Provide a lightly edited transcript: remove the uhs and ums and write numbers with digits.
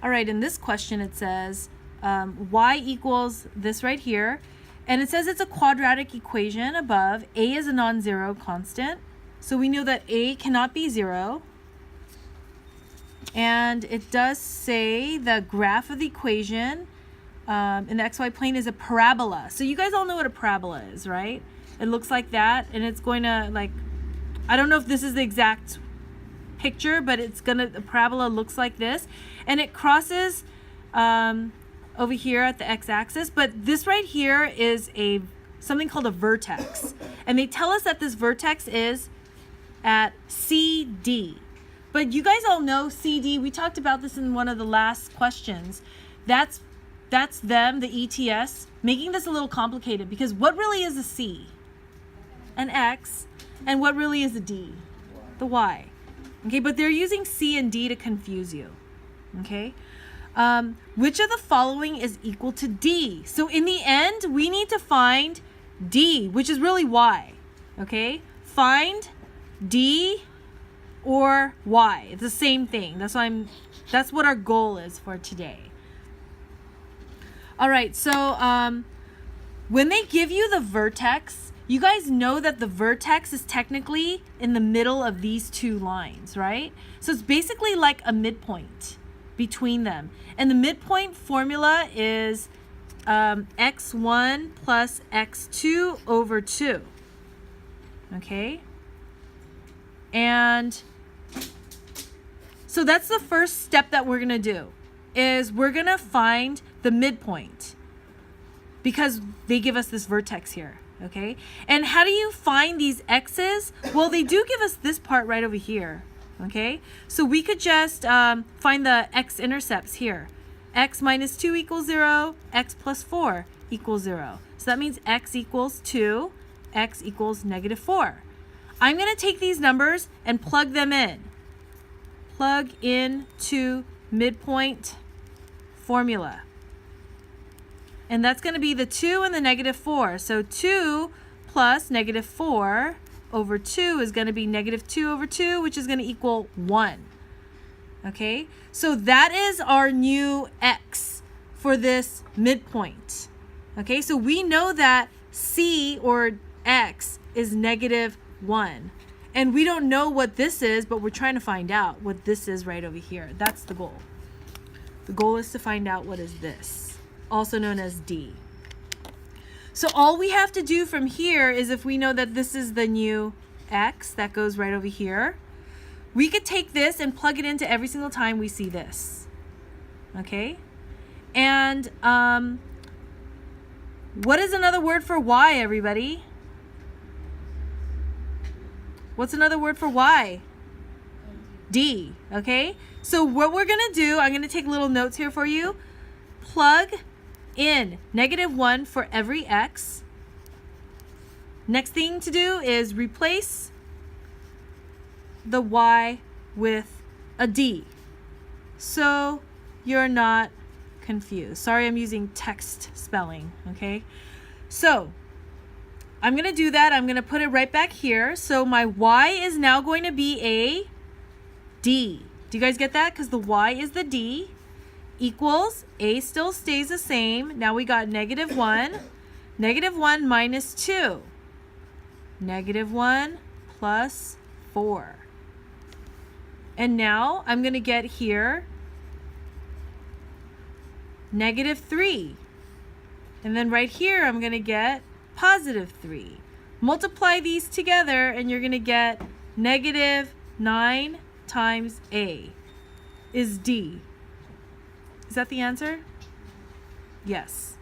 All right, in this question it says y equals this right here, and it says it's a quadratic equation above. A is a non-zero constant, so we know that a cannot be 0. And it does say the graph of the equation in the xy plane is a parabola. So you guys all know what a parabola is, right? It looks like that, and it's going to, like, I don't know if this is the exact picture, but the parabola looks like this, and it crosses over here at the x-axis. But this right here is something called a vertex, and they tell us that this vertex is at CD. But you guys all know CD. We talked about this in one of the last questions. That's them, the ETS, making this a little complicated, because what really is a C? An X. And what really is a D? The Y. Okay, but they're using C and D to confuse you. Okay? Which of the following is equal to D? So in the end, we need to find D, which is really Y. Okay? Find D or Y. It's the same thing. That's what our goal is for today. All right, so when they give you the vertex, you guys know that the vertex is technically in the middle of these two lines, right? So it's basically like a midpoint between them. And the midpoint formula is x1 plus x2 over 2. Okay? And so that's the first step that we're going to do, is we're going to find the midpoint, because they give us this vertex here, okay? And how do you find these x's? Well, they do give us this part right over here, okay? So we could just find the x-intercepts here. X minus 2 equals 0, x plus 4 equals 0. So that means x equals 2, x equals negative 4. I'm going to take these numbers and plug them in. Plug into midpoint formula. And that's going to be the 2 and the negative 4. So 2 plus negative 4 over 2 is going to be negative 2 over 2, which is going to equal 1. Okay? So that is our new x for this midpoint. Okay? So we know that C or x is negative 1. And we don't know what this is, but we're trying to find out what this is right over here. That's the goal. The goal is to find out what is this, also known as D. So all we have to do from here is, if we know that this is the new x that goes right over here, we could take this and plug it into every single time we see this. Okay? And what is another word for y, everybody? What's another word for y? D, okay? So what we're gonna do, I'm gonna take little notes here for you. Plug in negative 1 for every x. Next thing to do is replace the y with a D, so you're not confused. Sorry, I'm using text spelling, okay? So I'm going to do that. I'm going to put it right back here. So my y is now going to be a D. Do you guys get that? Because the y is the D, equals, a still stays the same. Now we got negative 1. Negative 1 minus 2. Negative 1 plus 4. And now I'm going to get here negative 3. And then right here I'm going to get positive 3. Multiply these together and you're going to get negative 9 times A is D. Is that the answer? Yes.